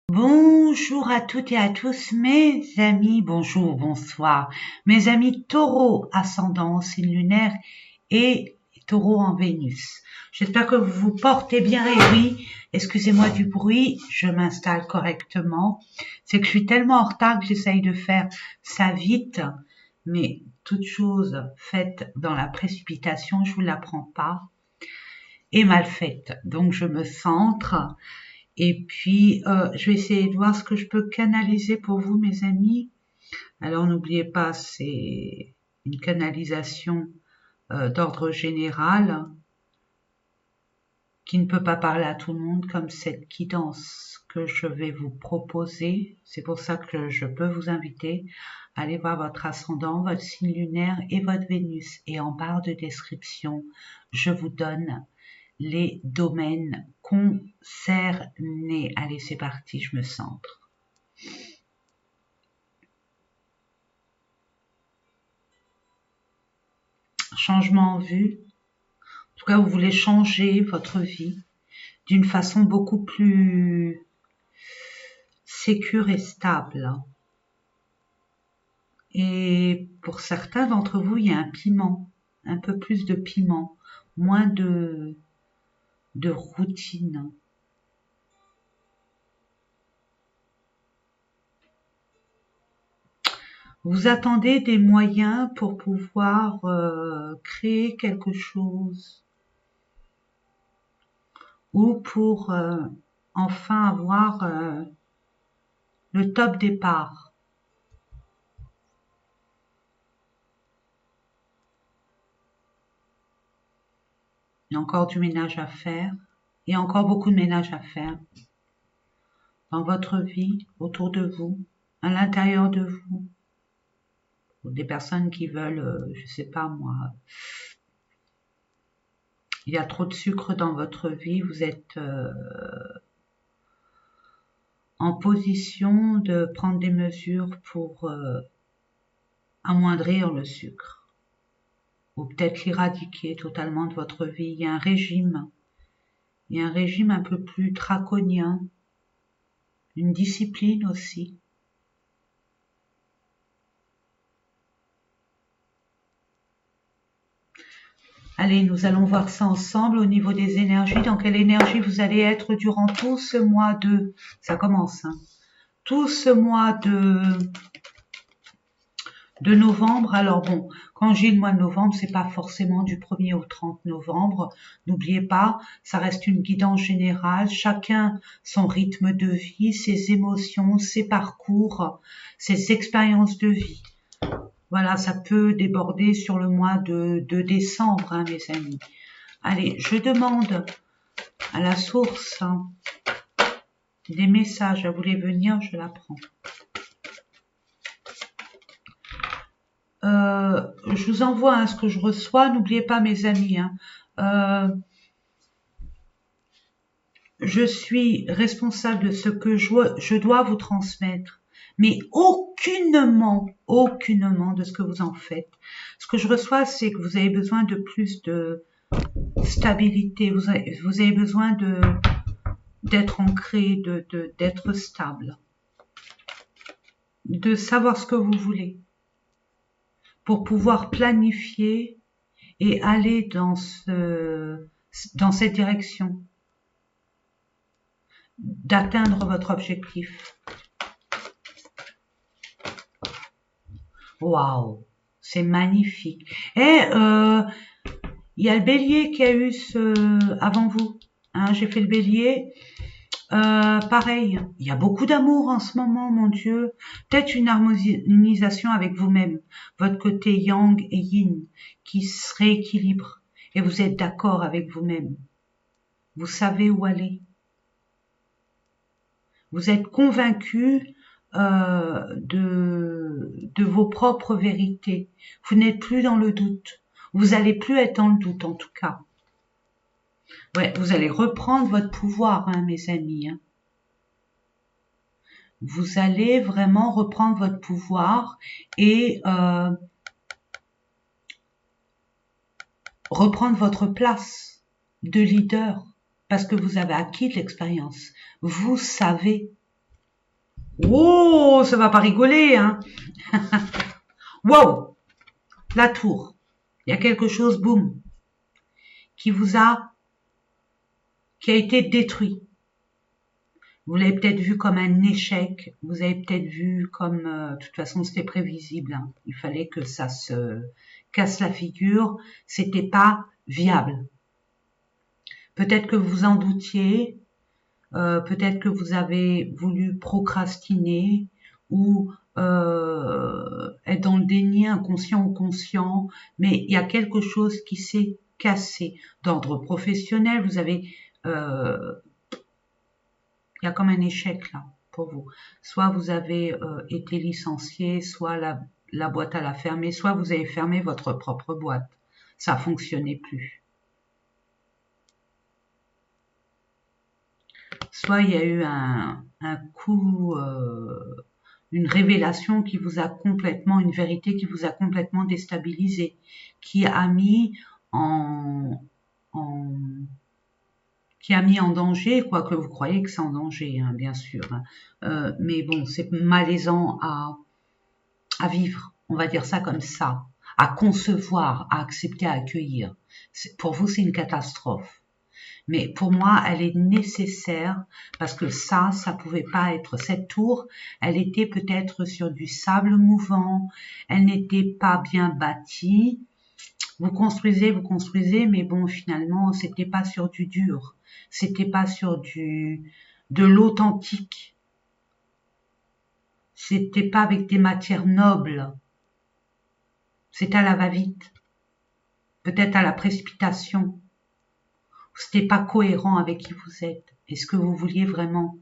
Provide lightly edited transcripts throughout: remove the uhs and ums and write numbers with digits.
Bonjour à toutes et à tous mes amis, bonjour, bonsoir, mes amis taureau ascendant signe lunaire et taureau en Vénus. J'espère que vous vous portez bien et oui, excusez-moi du bruit, je m'installe correctement. C'est que je suis tellement en retard que j'essaye de faire ça vite, mais toute chose faite dans la précipitation, je vous l'apprends pas, est mal faite. Donc je me centre. Et puis, je vais essayer de voir ce que je peux canaliser pour vous, mes amis. Alors, n'oubliez pas, c'est une canalisation d'ordre général qui ne peut pas parler à tout le monde, comme cette guidance que je vais vous proposer. C'est pour ça que je peux vous inviter à aller voir votre ascendant, votre signe lunaire et votre Vénus. Et en barre de description, je vous donne les domaines concernés. Allez, c'est parti, je me centre. Changement en vue. En tout cas, vous voulez changer votre vie d'une façon beaucoup plus sécure et stable. Et pour certains d'entre vous, il y a un piment, un peu plus de piment, moins de routine. Vous attendez des moyens pour pouvoir créer quelque chose ou pour enfin avoir le top départ. Il y a encore du ménage à faire. Il y a encore beaucoup de ménage à faire dans votre vie, autour de vous, à l'intérieur de vous. Pour des personnes qui veulent, je sais pas moi, il y a trop de sucre dans votre vie, vous êtes en position de prendre des mesures pour amoindrir le sucre ou peut-être l'éradiquer totalement de votre vie. Il y a un régime un peu plus draconien, une discipline aussi. Allez, nous allons voir ça ensemble au niveau des énergies. Dans quelle énergie vous allez être durant tout ce mois de... Ça commence, hein. Tout ce mois de novembre. Alors bon, quand j'ai le mois de novembre, c'est pas forcément du 1er au 30 novembre. N'oubliez pas, ça reste une guidance générale. Chacun son rythme de vie, ses émotions, ses parcours, ses expériences de vie. Voilà, ça peut déborder sur le mois de décembre, hein, mes amis. Allez, je demande à la source des messages à vous les venir, je la prends. Je vous envoie ce que je reçois. N'oubliez pas, mes amis, je suis responsable de ce que je dois vous transmettre, mais aucunement de ce que vous en faites. Ce que je reçois, c'est que vous avez besoin de plus de stabilité, vous avez besoin d'être ancré, d'être stable, de savoir ce que vous voulez, pour pouvoir planifier et aller dans cette direction, d'atteindre votre objectif. Waouh, c'est magnifique. Et il y a le bélier qui a eu avant vous. Hein, j'ai fait le bélier. Pareil, il y a beaucoup d'amour en ce moment, mon Dieu. Peut-être une harmonisation avec vous-même, votre côté yang et yin qui se rééquilibre et vous êtes d'accord avec vous-même. Vous savez où aller. Vous êtes convaincu de vos propres vérités. Vous n'êtes plus dans le doute. Vous allez plus être dans le doute, en tout cas. Ouais, vous allez reprendre votre pouvoir, hein, mes amis. Hein. Vous allez vraiment reprendre votre pouvoir et reprendre votre place de leader parce que vous avez acquis de l'expérience. Vous savez. Oh, ça va pas rigoler, hein. Wow, la tour. Il y a quelque chose, boum, qui qui a été détruit. Vous l'avez peut-être vu comme un échec. Vous avez peut-être vu comme, de toute façon, c'était prévisible, hein. Il fallait que ça se casse la figure. C'était pas viable. Peut-être que vous en doutiez. Peut-être que vous avez voulu procrastiner ou être dans le déni inconscient ou conscient, mais il y a quelque chose qui s'est cassé. D'ordre professionnel, vous avez, il y a comme un échec là pour vous. Soit vous avez été licencié, soit la boîte à la fermer, soit vous avez fermé votre propre boîte. Ça fonctionnait plus. Soit il y a eu un coup, une révélation qui vous a complètement, une vérité qui vous a complètement déstabilisé, qui a mis en, en qui a mis en danger, quoique vous croyez que c'est en danger, hein, bien sûr. Hein. Mais bon, c'est malaisant à vivre, on va dire ça comme ça, à concevoir, à accepter, à accueillir. Pour vous, c'est une catastrophe. Mais pour moi, elle est nécessaire parce que ça pouvait pas être cette tour. Elle était peut-être sur du sable mouvant. Elle n'était pas bien bâtie. Vous construisez, mais bon, finalement, c'était pas sur du dur. C'était pas sur de l'authentique. C'était pas avec des matières nobles. C'était à la va-vite. Peut-être à la précipitation. C'était pas cohérent avec qui vous êtes. Est-ce que vous vouliez vraiment?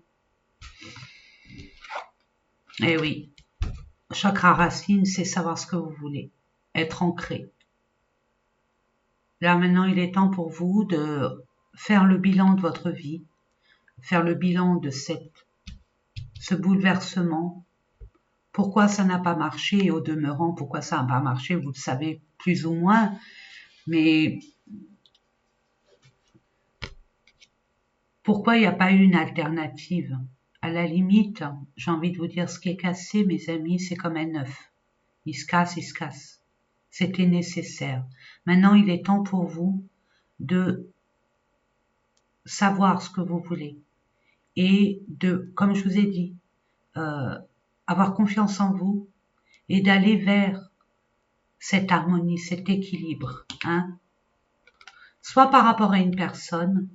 Eh oui. Chakra racine, c'est savoir ce que vous voulez. Être ancré. Là, maintenant, il est temps pour vous de faire le bilan de votre vie. Faire le bilan de ce bouleversement. Pourquoi ça n'a pas marché et au demeurant, pourquoi ça n'a pas marché, vous le savez plus ou moins. Mais pourquoi il n'y a pas eu une alternative? À la limite, j'ai envie de vous dire, ce qui est cassé, mes amis, c'est comme un œuf. Il se casse, il se casse. C'était nécessaire. Maintenant, il est temps pour vous de savoir ce que vous voulez et de, comme je vous ai dit, euh, avoir confiance en vous et d'aller vers cette harmonie, cet équilibre, hein. Soit par rapport à une personne,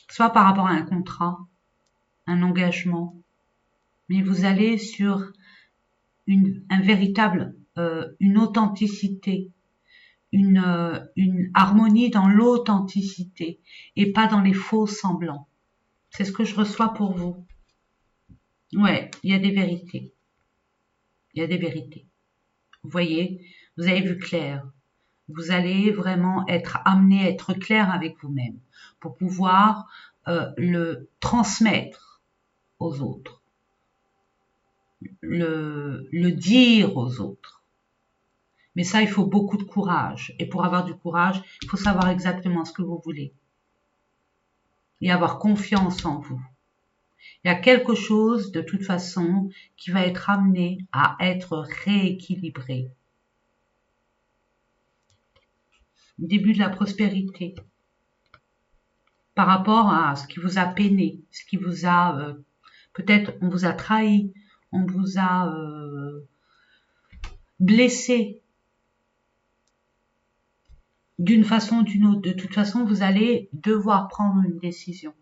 soit par rapport à un contrat, un engagement, mais vous allez sur un véritable, une authenticité, une harmonie dans l'authenticité et pas dans les faux semblants. C'est ce que je reçois pour vous. Ouais, il y a des vérités. Il y a des vérités. Vous voyez, vous avez vu clair. Vous allez vraiment être amené à être clair avec vous-même pour pouvoir le transmettre aux autres, le dire aux autres. Mais ça, il faut beaucoup de courage. Et pour avoir du courage, il faut savoir exactement ce que vous voulez et avoir confiance en vous. Il y a quelque chose, de toute façon, qui va être amené à être rééquilibré. Début de la prospérité. Par rapport à ce qui vous a peiné, ce qui vous a... peut-être on vous a trahi, on vous a blessé d'une façon ou d'une autre. De toute façon, vous allez devoir prendre une décision.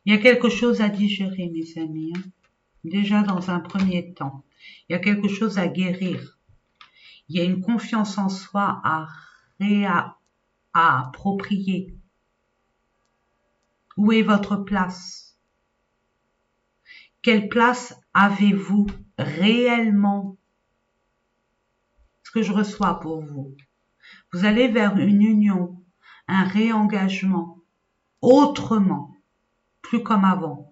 Il y a quelque chose à digérer, mes amis. Hein. Déjà dans un premier temps. Il y a quelque chose à guérir. Il y a une confiance en soi à approprier. Où est votre place? Quelle place avez-vous réellement? Ce que je reçois pour vous. Vous allez vers une union, un réengagement, autrement, plus comme avant.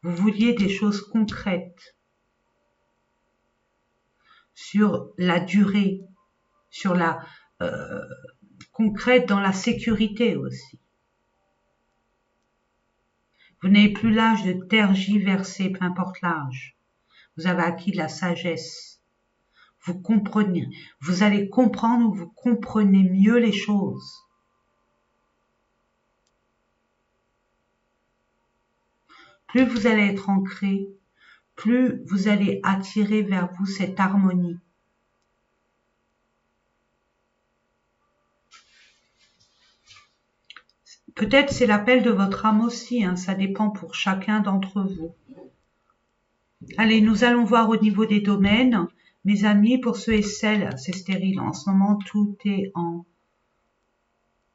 Vous vouliez des choses concrètes sur la durée, sur concrète dans la sécurité aussi. Vous n'avez plus l'âge de tergiverser, peu importe l'âge. Vous avez acquis de la sagesse. Vous comprenez, vous allez comprendre, vous comprenez mieux les choses. Plus vous allez être ancré, plus vous allez attirer vers vous cette harmonie. Peut-être c'est l'appel de votre âme aussi, hein, ça dépend pour chacun d'entre vous. Allez, nous allons voir au niveau des domaines. Mes amis, pour ceux et celles, c'est stérile. En ce moment, tout est en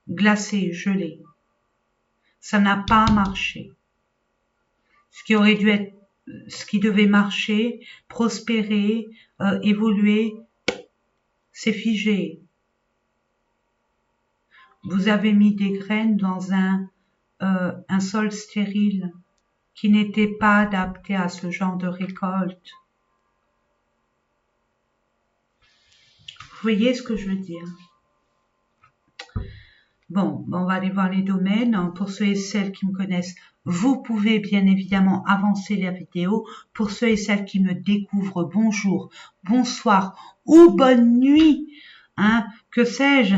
glacé, gelé. Ça n'a pas marché. Ce qui aurait dû être, ce qui devait marcher, prospérer, évoluer, c'est figé. Vous avez mis des graines dans un sol stérile qui n'était pas adapté à ce genre de récolte. Vous voyez ce que je veux dire? Bon, on va aller voir les domaines. Pour ceux et celles qui me connaissent, vous pouvez bien évidemment avancer la vidéo. Pour ceux et celles qui me découvrent, bonjour, bonsoir ou bonne nuit, hein, que sais-je,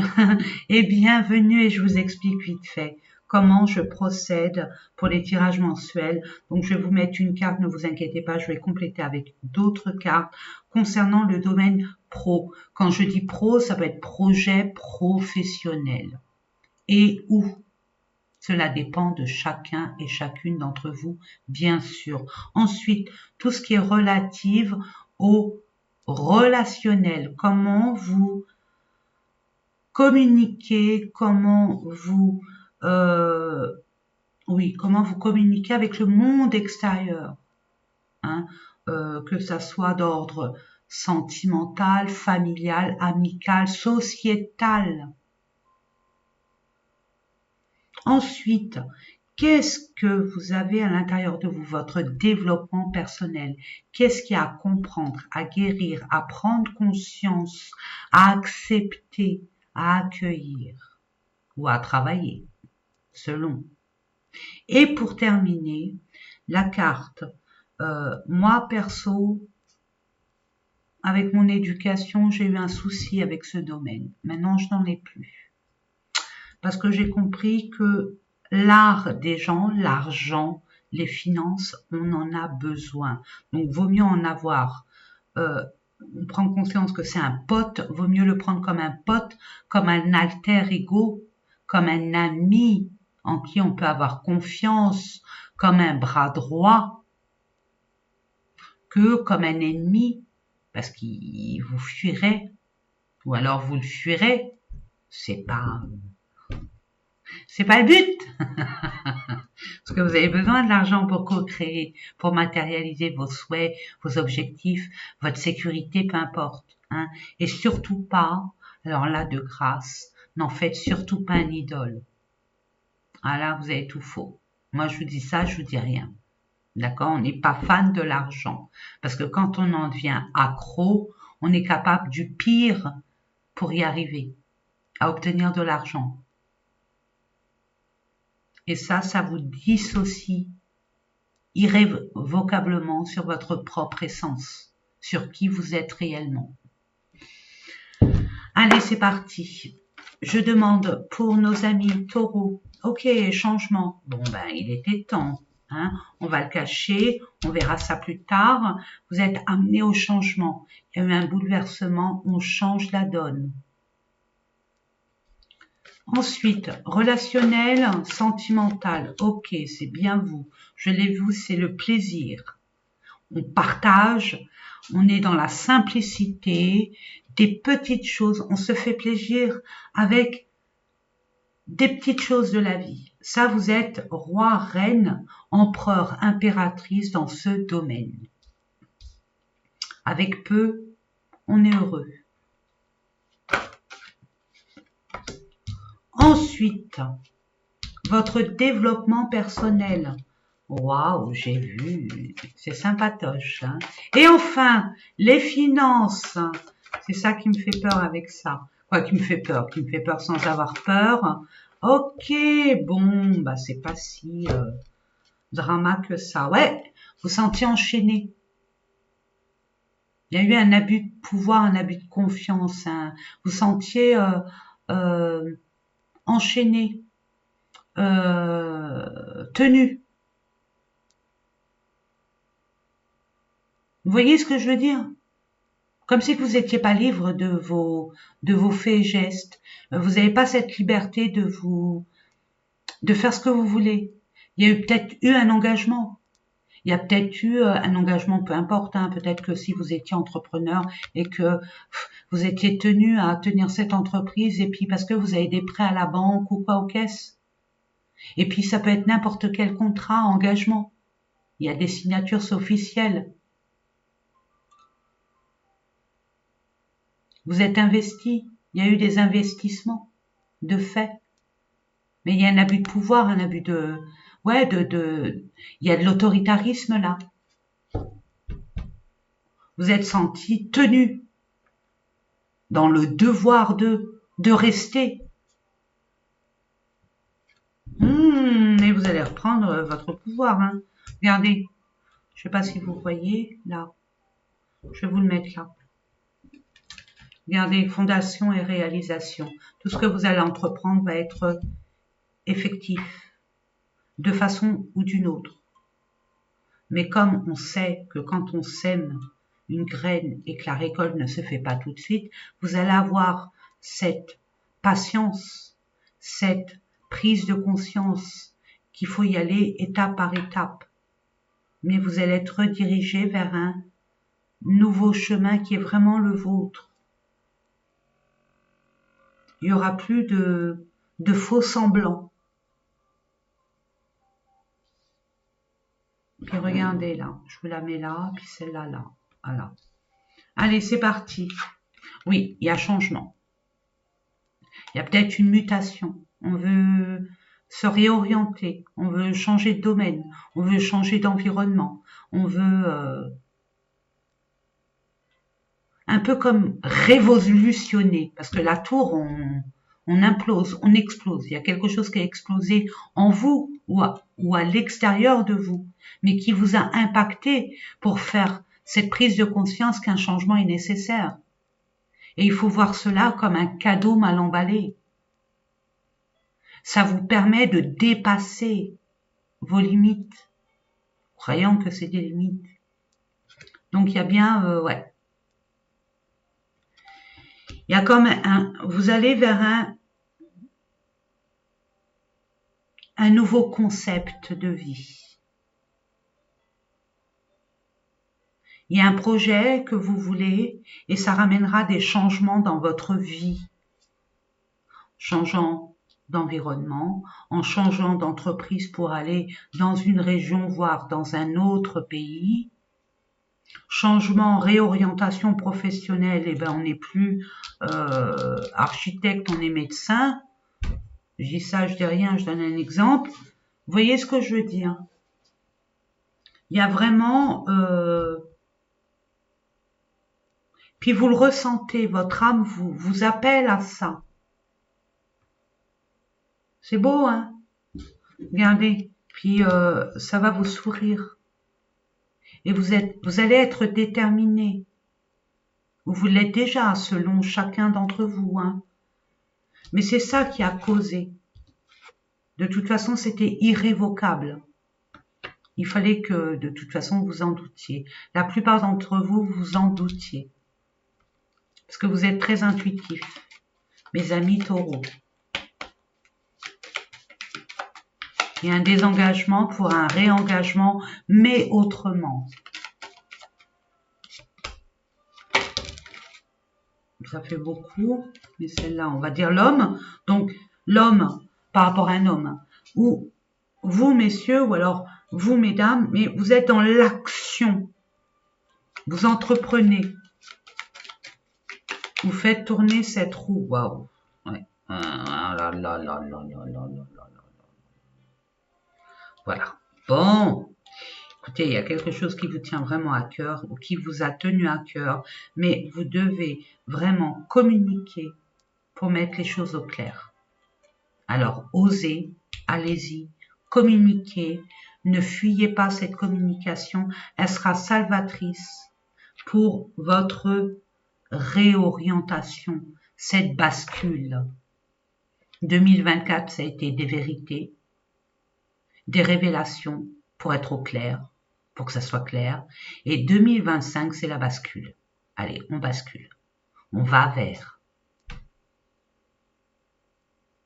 et bienvenue, et je vous explique vite fait comment je procède pour les tirages mensuels. Donc, je vais vous mettre une carte, ne vous inquiétez pas, je vais compléter avec d'autres cartes concernant le domaine pro. Quand je dis pro, ça peut être projet professionnel. Et où? Cela dépend de chacun et chacune d'entre vous, bien sûr. Ensuite, tout ce qui est relatif au relationnel, comment vous communiquez, comment vous communiquez avec le monde extérieur, hein, que ça soit d'ordre sentimental, familial, amical, sociétal. Ensuite, qu'est-ce que vous avez à l'intérieur de vous, votre développement personnel? Qu'est-ce qu'il y a à comprendre, à guérir, à prendre conscience, à accepter, à accueillir ou à travailler, selon. Et pour terminer, la carte. Moi, perso, avec mon éducation, j'ai eu un souci avec ce domaine. Maintenant, je n'en ai plus. Parce que j'ai compris que l'art des gens, l'argent, les finances, on en a besoin. Donc, vaut mieux en avoir. On prend conscience que c'est un pote, vaut mieux le prendre comme un pote, comme un alter ego, comme un ami en qui on peut avoir confiance, comme un bras droit, que comme un ennemi, parce qu'il vous fuirait, ou alors vous le fuirez. C'est pas le but. Parce que vous avez besoin de l'argent pour co-créer, pour matérialiser vos souhaits, vos objectifs, votre sécurité, peu importe. Hein. Et surtout pas, alors là, de grâce, n'en faites surtout pas un idole. Ah là, vous avez tout faux. Moi, je vous dis ça, je vous dis rien. D'accord? On n'est pas fan de l'argent. Parce que quand on en devient accro, on est capable du pire pour y arriver, à obtenir de l'argent. Et ça vous dissocie irrévocablement sur votre propre essence, sur qui vous êtes réellement. Allez, c'est parti. Je demande pour nos amis taureaux. Ok, changement. Bon, ben, il était temps. Hein. On va le cacher, on verra ça plus tard. Vous êtes amenés au changement. Il y a eu un bouleversement, on change la donne. Ensuite, relationnel, sentimental. Ok, c'est bien vous. Je l'ai vu, c'est le plaisir. On partage, on est dans la simplicité, des petites choses. On se fait plaisir avec des petites choses de la vie. Ça, vous êtes roi, reine, empereur, impératrice dans ce domaine. Avec peu, on est heureux. Ensuite, votre développement personnel. Waouh, j'ai vu, c'est sympatoche. Hein. Et enfin, les finances. C'est ça qui me fait peur avec ça. Enfin, qui me fait peur sans avoir peur. Ok, bon, bah c'est pas si drama que ça. Ouais, vous sentiez enchaîné. Il y a eu un abus de pouvoir, un abus de confiance. Vous sentiez enchaîné, tenu. Vous voyez ce que je veux dire? Comme si vous n'étiez pas libre de vos faits et gestes. Vous n'avez pas cette liberté de faire ce que vous voulez. Il y a eu peut-être eu un engagement. Il y a peut-être eu un engagement, peu importe, hein, peut-être que si vous étiez entrepreneur et que vous étiez tenu à tenir cette entreprise et puis parce que vous avez des prêts à la banque ou quoi aux caisses. Et puis ça peut être n'importe quel contrat, engagement. Il y a des signatures officielles. Vous êtes investi, il y a eu des investissements, de fait. Mais il y a un abus de pouvoir, un abus de... Ouais, il y a de l'autoritarisme là. Vous êtes senti tenu dans le devoir de rester. Et vous allez reprendre votre pouvoir. Hein. Regardez, je ne sais pas si vous voyez là. Je vais vous le mettre là. Regardez, fondation et réalisation. Tout ce que vous allez entreprendre va être effectif, de façon ou d'une autre. Mais comme on sait que quand on sème une graine et que la récolte ne se fait pas tout de suite, vous allez avoir cette patience, cette prise de conscience qu'il faut y aller étape par étape. Mais vous allez être redirigé vers un nouveau chemin qui est vraiment le vôtre. Il n'y aura plus de faux semblants. Puis regardez là, je vous la mets là, puis celle-là là. Voilà. Allez, c'est parti. Oui, il y a changement. Il y a peut-être une mutation. On veut se réorienter. On veut changer de domaine. On veut changer d'environnement. On veut un peu comme révolutionner. Parce que la tour, on implose, on explose. Il y a quelque chose qui a explosé en vous ou à l'extérieur de vous, mais qui vous a impacté pour faire cette prise de conscience qu'un changement est nécessaire. Et il faut voir cela comme un cadeau mal emballé. Ça vous permet de dépasser vos limites, croyant que c'est des limites. Donc il y a bien, ouais. Il y a comme vous allez vers un nouveau concept de vie. Il y a un projet que vous voulez et ça ramènera des changements dans votre vie. Changeant d'environnement, en changeant d'entreprise pour aller dans une région, voire dans un autre pays. Changement, réorientation professionnelle, eh ben on n'est plus architecte, on est médecin. Je dis ça, je dis rien, je donne un exemple. Vous voyez ce que je veux dire? Il y a vraiment... puis vous le ressentez, votre âme vous appelle à ça. C'est beau, hein? Regardez, puis ça va vous sourire. Et vous allez être déterminé. Vous l'êtes déjà, selon chacun d'entre vous, hein. Mais c'est ça qui a causé. De toute façon, c'était irrévocable. Il fallait que, de toute façon, vous en doutiez. La plupart d'entre vous, vous en doutiez. Parce que vous êtes très intuitifs, mes amis taureaux. Il y a un désengagement pour un réengagement, mais autrement. Ça fait beaucoup, mais celle-là, on va dire l'homme. Donc, l'homme par rapport à un homme. Ou vous, messieurs, ou alors vous, mesdames, mais vous êtes dans l'action. Vous entreprenez. Vous faites tourner cette roue. Waouh. Ouais. Voilà. Bon. Écoutez, il y a quelque chose qui vous tient vraiment à cœur ou qui vous a tenu à cœur, mais vous devez vraiment communiquer pour mettre les choses au clair. Alors, osez, allez-y, communiquez, ne fuyez pas cette communication, elle sera salvatrice pour votre réorientation, cette bascule. 2024, ça a été des vérités, des révélations pour être au clair, pour que ça soit clair. Et 2025, c'est la bascule. Allez, on bascule. On va vers.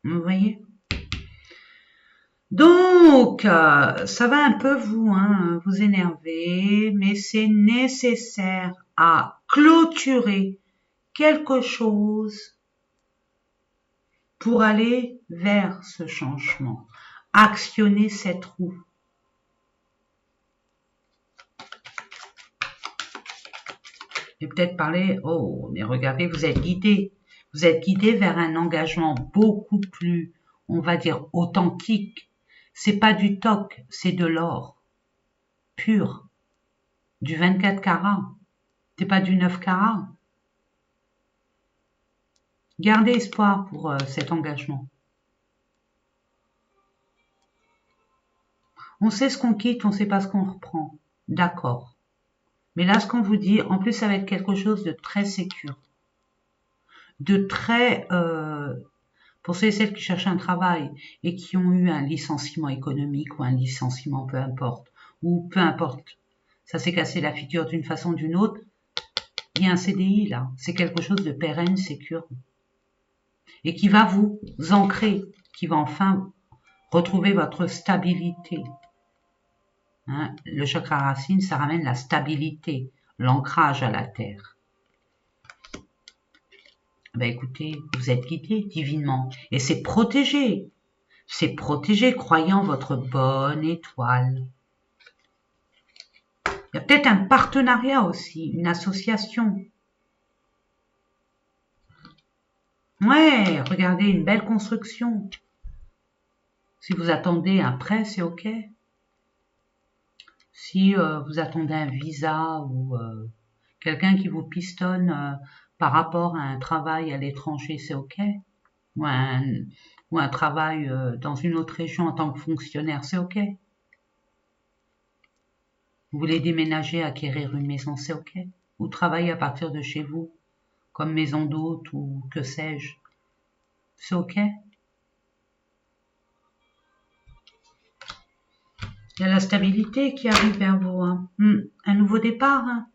Vous voyez? Donc, ça va un peu vous énerver, mais c'est nécessaire à clôturer quelque chose pour aller vers ce changement, actionner cette roue. Et peut-être parler, oh, mais regardez, vous êtes guidé vers un engagement beaucoup plus, on va dire, authentique. C'est pas du toc, c'est de l'or pur, du 24 carats. C'est pas du 9 carats. Gardez espoir pour cet engagement. On sait ce qu'on quitte, on sait pas ce qu'on reprend. D'accord. Mais là, ce qu'on vous dit, en plus, ça va être quelque chose de très sécure. De très... pour ceux et celles qui cherchent un travail et qui ont eu un licenciement économique ou un licenciement, peu importe, ou peu importe, ça s'est cassé la figure d'une façon ou d'une autre, il y a un CDI là. C'est quelque chose de pérenne, sécure. Et qui va vous ancrer, qui va enfin retrouver votre stabilité. Hein, le chakra racine, ça ramène la stabilité, l'ancrage à la terre. Ben écoutez, vous êtes guidé divinement et c'est protégé, croyant votre bonne étoile. Il y a peut-être un partenariat aussi, une association. Ouais, regardez, une belle construction. Si vous attendez un prêt, c'est ok. Si vous attendez un visa ou quelqu'un qui vous pistonne par rapport à un travail à l'étranger, c'est ok. Ou un travail dans une autre région en tant que fonctionnaire, c'est ok. Vous voulez déménager, acquérir une maison, c'est ok. Ou travailler à partir de chez vous, comme maison d'hôte ou que sais-je, c'est ok. Il y a la stabilité qui arrive vers vous. Hein. Un nouveau départ. Hein.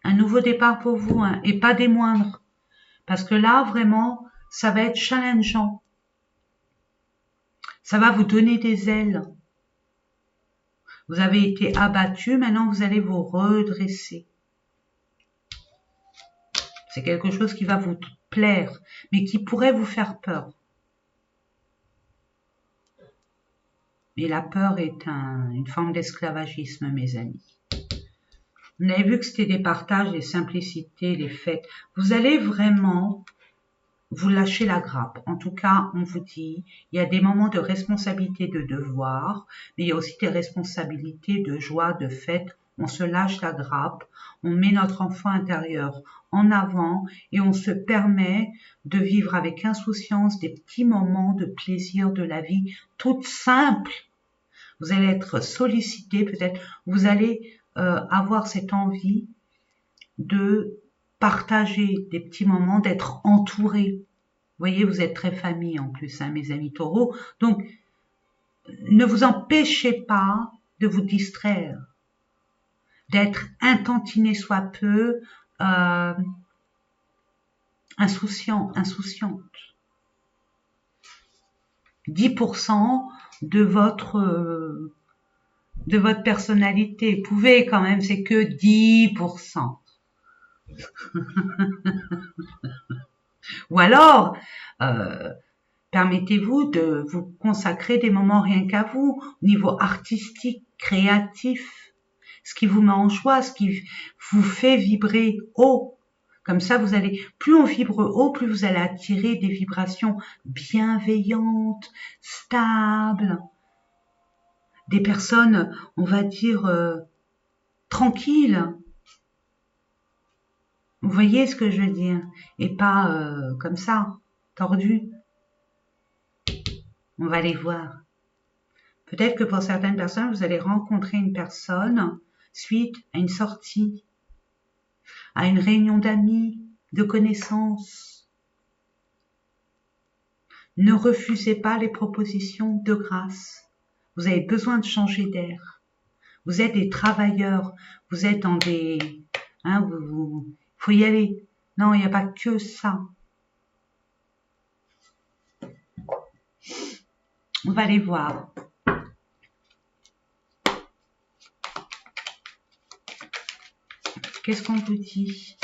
Un nouveau départ pour vous. Hein. Et pas des moindres. Parce que là, vraiment, ça va être challengeant. Ça va vous donner des ailes. Vous avez été abattu, maintenant vous allez vous redresser. C'est quelque chose qui va vous plaire, mais qui pourrait vous faire peur. Mais la peur est une forme d'esclavagisme, mes amis. On avait vu que c'était des partages, des simplicités, les fêtes. Vous allez vraiment vous lâcher la grappe. En tout cas, on vous dit, il y a des moments de responsabilité, de devoir, mais il y a aussi des responsabilités de joie, de fête. On se lâche la grappe, on met notre enfant intérieur en avant et on se permet de vivre avec insouciance des petits moments de plaisir de la vie, toute simple. Vous allez être sollicité, peut-être, vous allez avoir cette envie de partager des petits moments, d'être entouré. Vous voyez, vous êtes très famille en plus, hein, mes amis taureaux. Donc, ne vous empêchez pas de vous distraire, d'être intantiné soit peu, insouciant, insouciante. 10% de votre personnalité. Vous pouvez quand même, c'est que 10%. Ou alors, permettez-vous de vous consacrer des moments rien qu'à vous, au niveau artistique, créatif, ce qui vous met en joie, ce qui vous fait vibrer haut. Comme ça, plus on vibre haut, plus vous allez attirer des vibrations bienveillantes, stables, des personnes, on va dire, tranquilles. Vous voyez ce que je veux dire? Et pas comme ça. tordus. On va les voir. Peut-être que pour certaines personnes, vous allez rencontrer une personne suite à une sortie, à une réunion d'amis, de connaissances. Ne refusez pas les propositions de grâce. Vous avez besoin de changer d'air. Vous êtes des travailleurs. Vous êtes dans des... faut y aller. Non, il n'y a pas que ça. On va les voir. Qu'est-ce qu'on vous dit?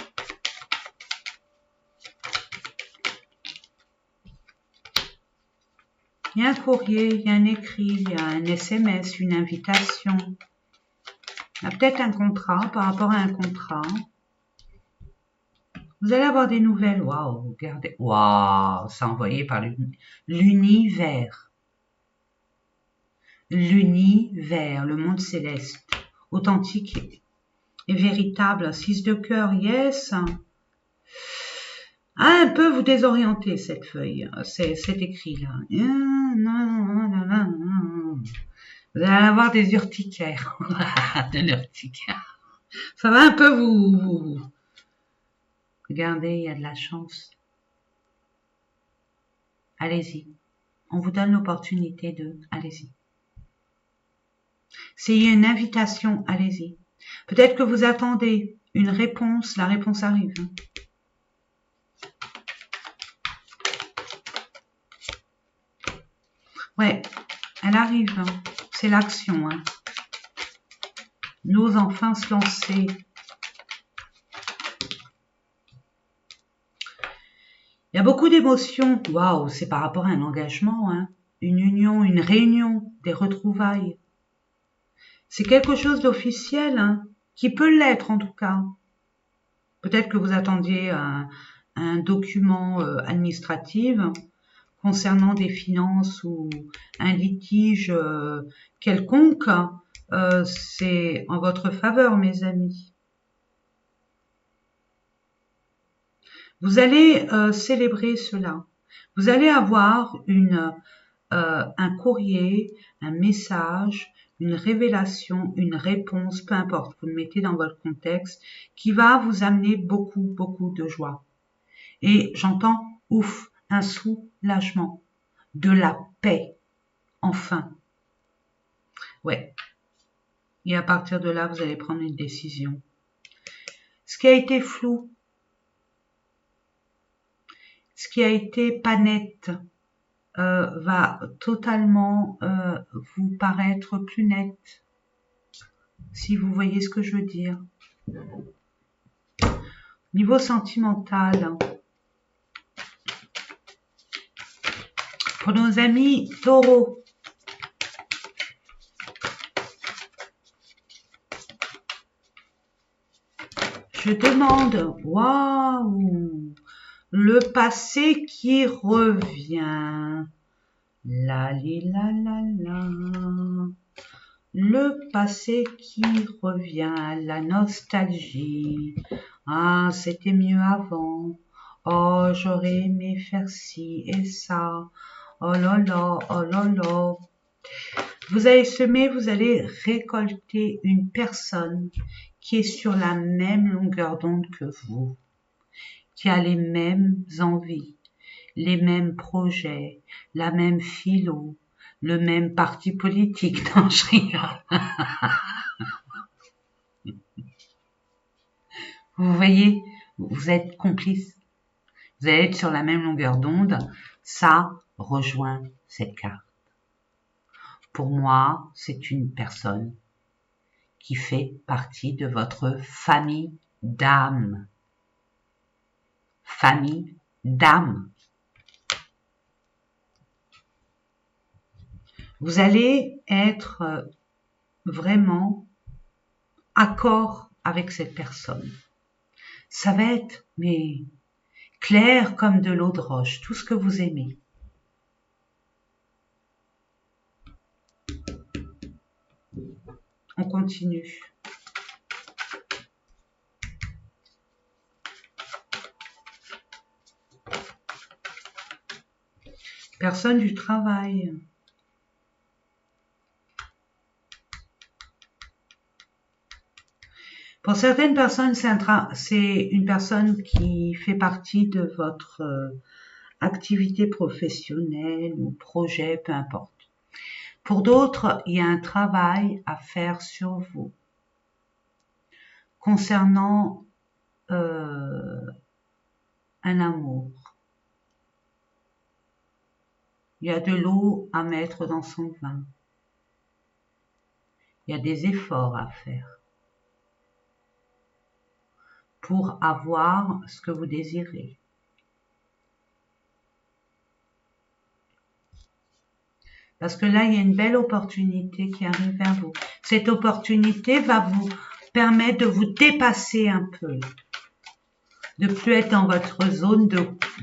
Il y a un courrier, il y a un écrit, il y a un SMS, une invitation. Il y a peut-être un contrat par rapport à un contrat. Vous allez avoir des nouvelles. Waouh, regardez. Waouh, c'est envoyé par l'univers. L'univers, le monde céleste, authentique et véritable. 6 de cœur, yes. Un peu vous désorienter cette feuille, cet écrit-là. Vous allez avoir des urticaires. De l'urticaire. Ça va un peu vous... Regardez, il y a de la chance. Allez-y. On vous donne l'opportunité de... Allez-y. C'est une invitation, allez-y. Peut-être que vous attendez une réponse, la réponse arrive. Ouais, elle arrive. C'est l'action. N'ose enfin se lancer. Il y a beaucoup d'émotions. Waouh, c'est par rapport à un engagement, une union, une réunion, des retrouvailles. C'est quelque chose d'officiel, qui peut l'être en tout cas. Peut-être que vous attendiez un document administratif concernant des finances ou un litige quelconque. C'est en votre faveur, mes amis. Vous allez célébrer cela. Vous allez avoir un courrier, un message, une révélation, une réponse, peu importe, vous le mettez dans votre contexte, qui va vous amener beaucoup, beaucoup de joie. Et j'entends, ouf, un soulagement, de la paix, enfin. Ouais. Et à partir de là, vous allez prendre une décision. Ce qui a été flou, ce qui a été pas net, va totalement vous paraître plus net, si vous voyez ce que je veux dire. Niveau sentimental, pour nos amis taureaux, je demande, waouh, le passé qui revient, la la la la, le passé qui revient, la nostalgie, ah c'était mieux avant, oh j'aurais aimé faire ci et ça, oh là là, oh là là. Vous allez semer, vous allez récolter une personne qui est sur la même longueur d'onde que vous, qui a les mêmes envies, les mêmes projets, la même philo, le même parti politique. Non, je rigole. Vous voyez, vous êtes complices. Vous allez être sur la même longueur d'onde. Ça rejoint cette carte. Pour moi, c'est une personne qui fait partie de votre famille d'âme. Famille d'âme. Vous allez être vraiment accord avec cette personne. Ça va être, mais clair comme de l'eau de roche, tout ce que vous aimez. On continue. Personne du travail. Pour certaines personnes, c'est une personne qui fait partie de votre activité professionnelle ou projet, peu importe. Pour d'autres, il y a un travail à faire sur vous concernant un amour. Il y a de l'eau à mettre dans son vin. Il y a des efforts à faire pour avoir ce que vous désirez. Parce que là, il y a une belle opportunité qui arrive vers vous. Cette opportunité va vous permettre de vous dépasser un peu, de plus être dans votre zone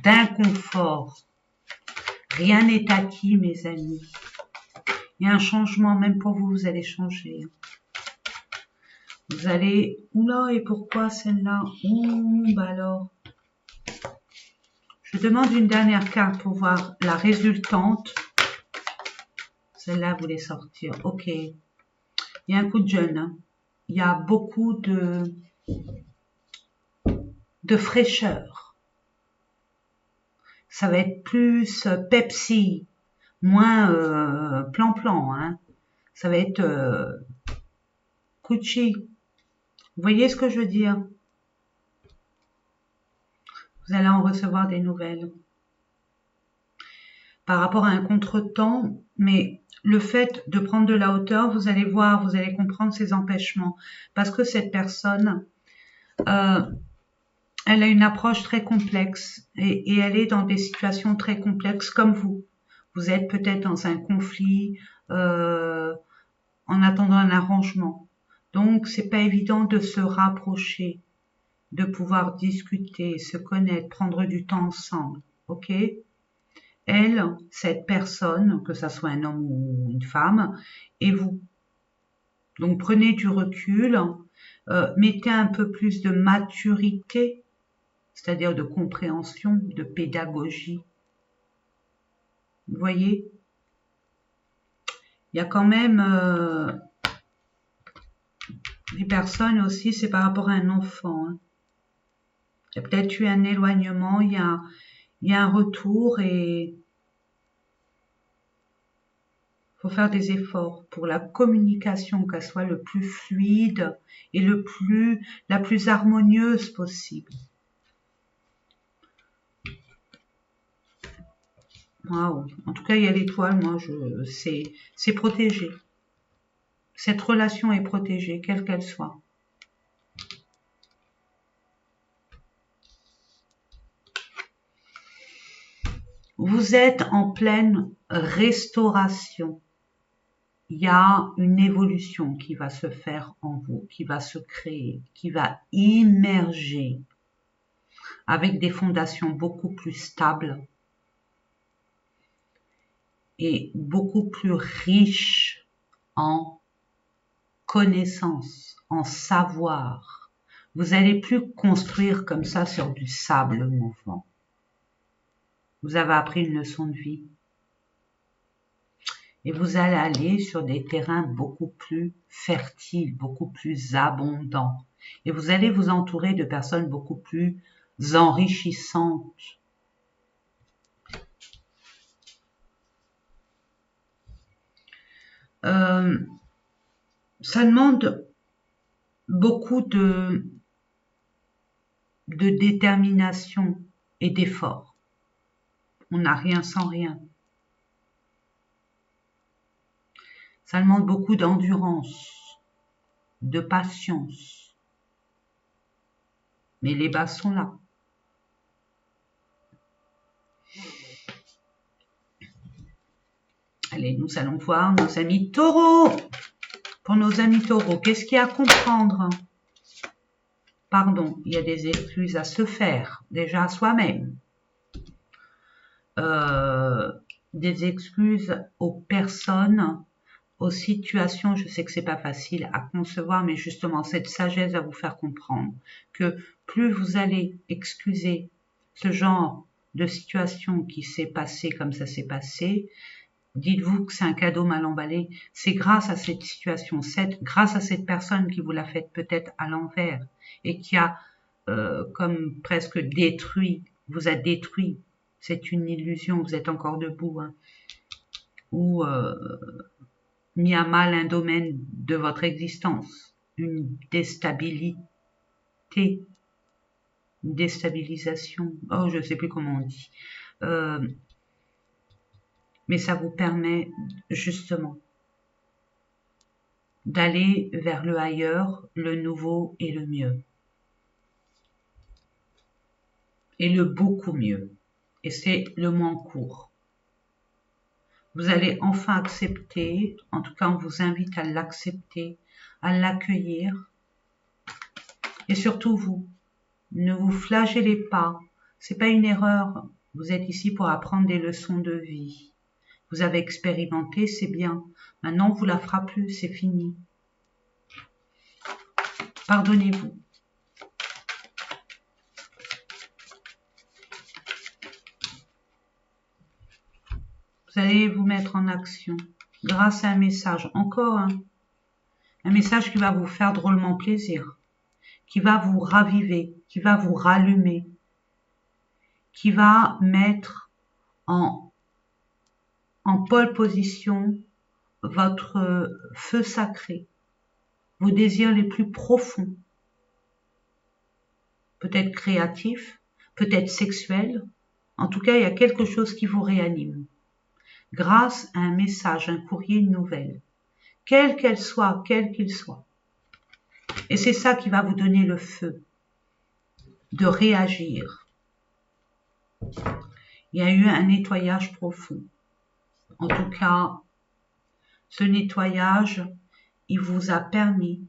d'inconfort. Rien n'est acquis, mes amis. Il y a un changement, même pour vous, vous allez changer. Vous allez, oula, et pourquoi celle-là? Bah alors. Je demande une dernière carte pour voir la résultante. Celle-là voulait sortir. Ok. Il y a un coup de jeûne. Hein. Il y a beaucoup de fraîcheur. Ça va être plus Pepsi, moins plan-plan. Hein. Ça va être Gucci. Vous voyez ce que je veux dire? Vous allez en recevoir des nouvelles. Par rapport à un contretemps, mais le fait de prendre de la hauteur, vous allez voir, vous allez comprendre ces empêchements. Parce que cette personne, elle a une approche très complexe et elle est dans des situations très complexes comme vous. Vous êtes peut-être dans un conflit en attendant un arrangement. Donc, c'est pas évident de se rapprocher, de pouvoir discuter, se connaître, prendre du temps ensemble. Ok? Elle, cette personne, que ça soit un homme ou une femme, et vous. Donc, prenez du recul, mettez un peu plus de maturité, c'est-à-dire de compréhension, de pédagogie. Vous voyez? Il y a quand même des personnes aussi, c'est par rapport à un enfant. Hein. Il y a peut-être eu un éloignement, il y a un retour et il faut faire des efforts pour la communication, qu'elle soit le plus fluide et la plus harmonieuse possible. Waouh. En tout cas, il y a l'étoile, moi, c'est protégé. Cette relation est protégée, quelle qu'elle soit. Vous êtes en pleine restauration. Il y a une évolution qui va se faire en vous, qui va se créer, qui va immerger avec des fondations beaucoup plus stables et beaucoup plus riches en connaissances, en savoir. Vous n'allez plus construire comme ça sur du sable mouvant. Vous avez appris une leçon de vie. Et vous allez aller sur des terrains beaucoup plus fertiles, beaucoup plus abondants. Et vous allez vous entourer de personnes beaucoup plus enrichissantes. Ça demande beaucoup de détermination et d'effort. On n'a rien sans rien. Ça demande beaucoup d'endurance, de patience. Mais les bases sont là. Allez, nous allons voir nos amis taureaux. Pour nos amis taureaux, qu'est-ce qu'il y a à comprendre? Pardon, il y a des excuses à se faire, déjà à soi-même. Des excuses aux personnes, aux situations, je sais que c'est pas facile à concevoir, mais justement, cette sagesse va vous faire comprendre que plus vous allez excuser ce genre de situation qui s'est passée comme ça s'est passé, dites-vous que c'est un cadeau mal emballé. C'est grâce à cette situation, grâce à cette personne qui vous l'a faite peut-être à l'envers et qui a comme presque détruit, vous a détruit. C'est une illusion, vous êtes encore debout, hein, ou mis à mal un domaine de votre existence, une déstabilité, une déstabilisation, oh je ne sais plus comment on dit, mais ça vous permet justement d'aller vers le ailleurs, le nouveau et le mieux. Et le beaucoup mieux. Et c'est le moins court. Vous allez enfin accepter, en tout cas on vous invite à l'accepter, à l'accueillir. Et surtout vous, ne vous flagellez pas. C'est pas une erreur. Vous êtes ici pour apprendre des leçons de vie. Vous avez expérimenté, c'est bien. Maintenant, on vous la fera plus, c'est fini. Pardonnez-vous. Vous allez vous mettre en action grâce à un message. Encore un message qui va vous faire drôlement plaisir, qui va vous raviver, qui va vous rallumer, qui va mettre en pole position votre feu sacré, vos désirs les plus profonds, peut-être créatifs, peut-être sexuels. En tout cas, il y a quelque chose qui vous réanime. Grâce à un message, un courrier, une nouvelle, quelle qu'elle soit, quel qu'il soit. Et c'est ça qui va vous donner le feu de réagir. Il y a eu un nettoyage profond. En tout cas, ce nettoyage, il vous a permis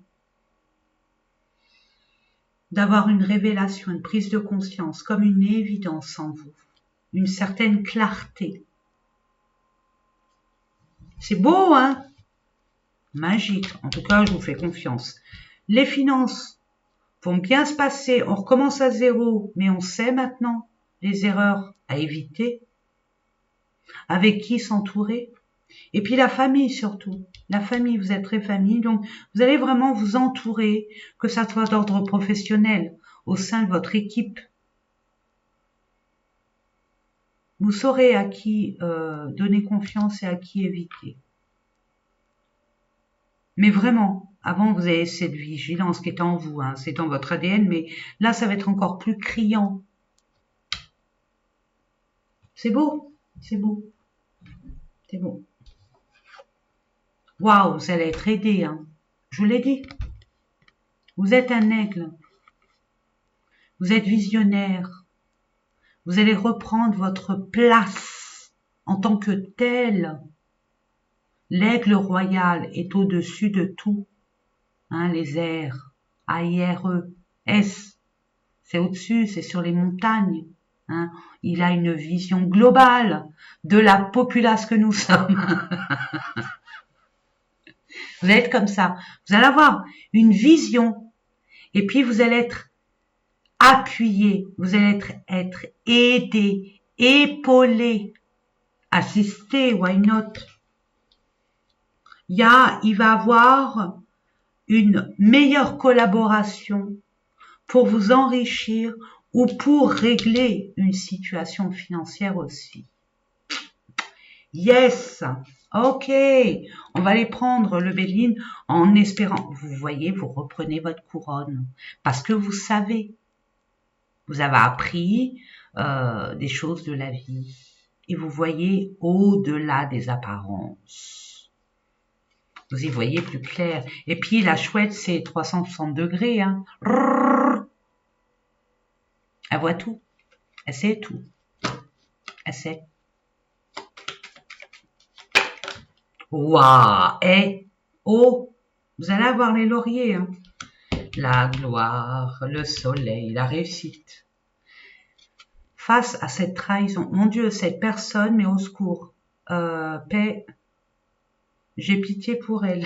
d'avoir une révélation, une prise de conscience, comme une évidence en vous, une certaine clarté. C'est beau, hein? Magique. En tout cas, je vous fais confiance. Les finances vont bien se passer. On recommence à zéro, mais on sait maintenant les erreurs à éviter, avec qui s'entourer. Et puis la famille surtout. La famille, vous êtes très famille, donc vous allez vraiment vous entourer, que ça soit d'ordre professionnel, au sein de votre équipe. Vous saurez à qui donner confiance et à qui éviter. Mais vraiment, avant, vous avez cette vigilance qui est en vous, hein, c'est dans votre ADN, mais là, ça va être encore plus criant. C'est beau, c'est beau, c'est beau. Waouh, vous allez être aidé, hein. Je vous l'ai dit. Vous êtes un aigle. Vous êtes visionnaire. Vous allez reprendre votre place en tant que tel. L'aigle royal est au-dessus de tout. Hein, les airs, A-I-R-E, S, c'est au-dessus, c'est sur les montagnes. Hein. Il a une vision globale de la populace que nous sommes. Vous allez être comme ça. Vous allez avoir une vision et puis vous allez être appuyé, vous allez être aidé, épaulé, assisté, why not? Il va avoir une meilleure collaboration pour vous enrichir ou pour régler une situation financière aussi. Yes, ok, on va aller prendre le Béline en espérant. Vous voyez, vous reprenez votre couronne parce que vous savez, vous avez appris des choses de la vie et vous voyez au-delà des apparences. Vous y voyez plus clair. Et puis la chouette, c'est 360 degrés. Hein. Elle voit tout. Elle sait tout. Elle sait. Waouh. Et oh, vous allez avoir les lauriers. Hein. La gloire, le soleil, la réussite. Face à cette trahison, mon Dieu, cette personne, mais au secours, paix, j'ai pitié pour elle.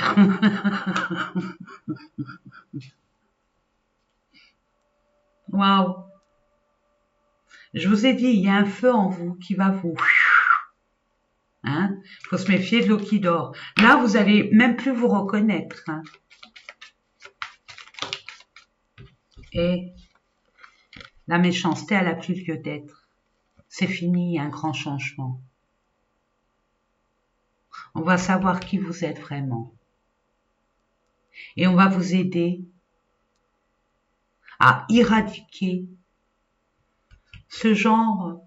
Waouh. Je vous ai dit, il y a un feu en vous qui va vous... Hein, faut se méfier de l'eau qui dort. Là, vous allez même plus vous reconnaître. Hein. Et la méchanceté, elle n'a plus lieu d'être. C'est fini, il y a un grand changement. On va savoir qui vous êtes vraiment. Et on va vous aider à éradiquer ce genre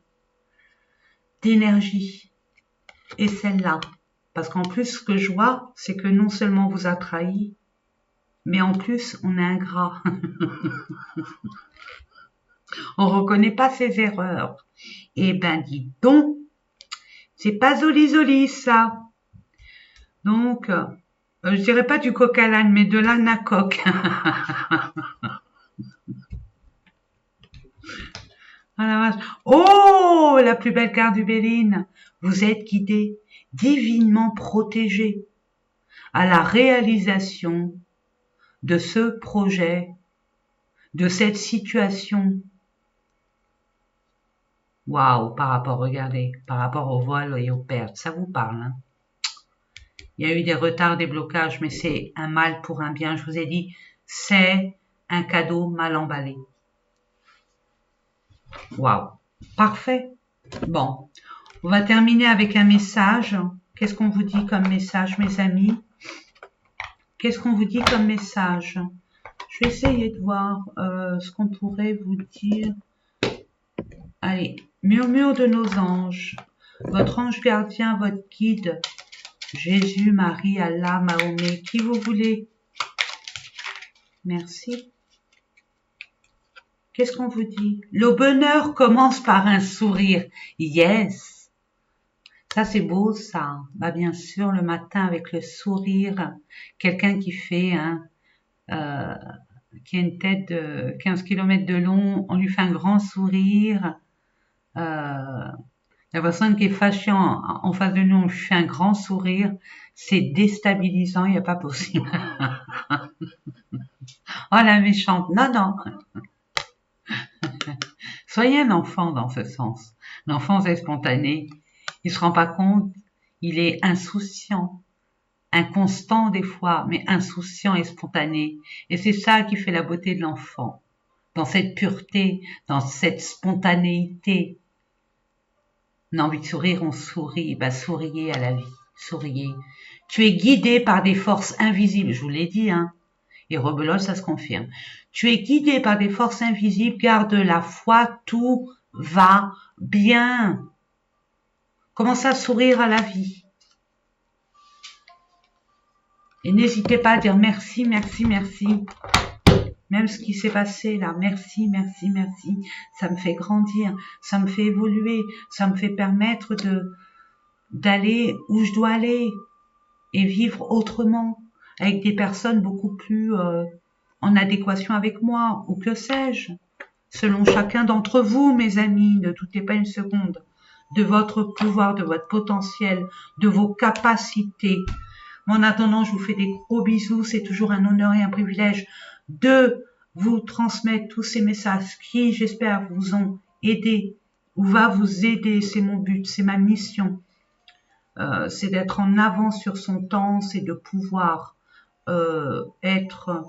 d'énergie et celle-là. Parce qu'en plus, ce que je vois, c'est que non seulement on vous a trahi, mais en plus, on est ingrat. On reconnaît pas ses erreurs. Eh ben, dis donc, c'est pas joli ça. Donc, je dirais pas du coq à l'âne, mais de l'âne à coq. Oh, la plus belle carte du Béline. Vous êtes guidé, divinement protégé à la réalisation de ce projet, de cette situation. Waouh, par rapport, regardez, par rapport au vol et aux pertes, ça vous parle, hein? Il y a eu des retards, des blocages, mais c'est un mal pour un bien. Je vous ai dit, c'est un cadeau mal emballé. Waouh, parfait. Bon, on va terminer avec un message. Qu'est-ce qu'on vous dit comme message, mes amis? Qu'est-ce qu'on vous dit comme message? Je vais essayer de voir ce qu'on pourrait vous dire. Allez, murmure de nos anges. Votre ange gardien, votre guide. Jésus, Marie, Allah, Mahomet, qui vous voulez. Merci. Qu'est-ce qu'on vous dit? Le bonheur commence par un sourire. Yes. Ça, c'est beau, ça. Bah, bien sûr, le matin avec le sourire. Quelqu'un qui fait, qui a une tête de 15 km de long, on lui fait un grand sourire. La personne qui est fâchée en face de nous, on lui fait un grand sourire. C'est déstabilisant, il n'y a pas possible. Oh, la méchante. Non, non. Soyez un enfant dans ce sens. L'enfant est spontané. Il se rend pas compte. Il est insouciant. Inconstant des fois, mais insouciant et spontané. Et c'est ça qui fait la beauté de l'enfant. Dans cette pureté, dans cette spontanéité. On a envie de sourire, on sourit. Bah, souriez à la vie. Souriez. Tu es guidé par des forces invisibles. Je vous l'ai dit, hein. Et rebelote, ça se confirme. Tu es guidé par des forces invisibles, garde la foi, tout va bien. Commence à sourire à la vie. Et n'hésitez pas à dire merci, merci, merci. Même ce qui s'est passé là, merci, merci, merci. Ça me fait grandir, ça me fait évoluer, ça me fait permettre d'aller où je dois aller et vivre autrement, avec des personnes beaucoup plus en adéquation avec moi, ou que sais-je. Selon chacun d'entre vous, mes amis, ne doutez pas une seconde de votre pouvoir, de votre potentiel, de vos capacités. En attendant, je vous fais des gros bisous. C'est toujours un honneur et un privilège de vous transmettre tous ces messages qui, j'espère, vous ont aidé ou va vous aider. C'est mon but, c'est ma mission. C'est d'être en avance sur son temps, c'est de pouvoir être...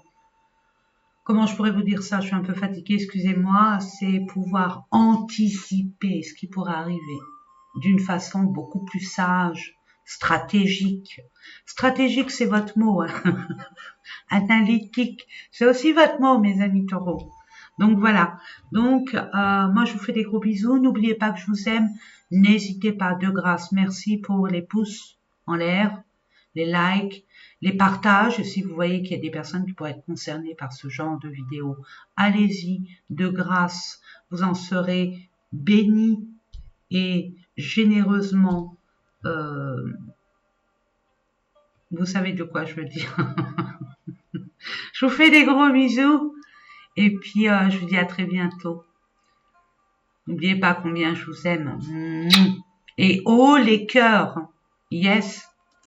Comment je pourrais vous dire ça? Je suis un peu fatiguée, excusez-moi. C'est pouvoir anticiper ce qui pourrait arriver d'une façon beaucoup plus sage, stratégique. Stratégique, c'est votre mot. Hein. Analytique, c'est aussi votre mot, mes amis taureaux. Donc voilà. Donc, moi, je vous fais des gros bisous. N'oubliez pas que je vous aime. N'hésitez pas, de grâce. Merci pour les pouces en l'air, les likes, les partages. Et si vous voyez qu'il y a des personnes qui pourraient être concernées par ce genre de vidéo, allez-y, de grâce. Vous en serez bénis et généreusement. Vous savez de quoi je veux dire. Je vous fais des gros bisous. Et puis, je vous dis à très bientôt. N'oubliez pas combien je vous aime. Et oh, les cœurs. Yes.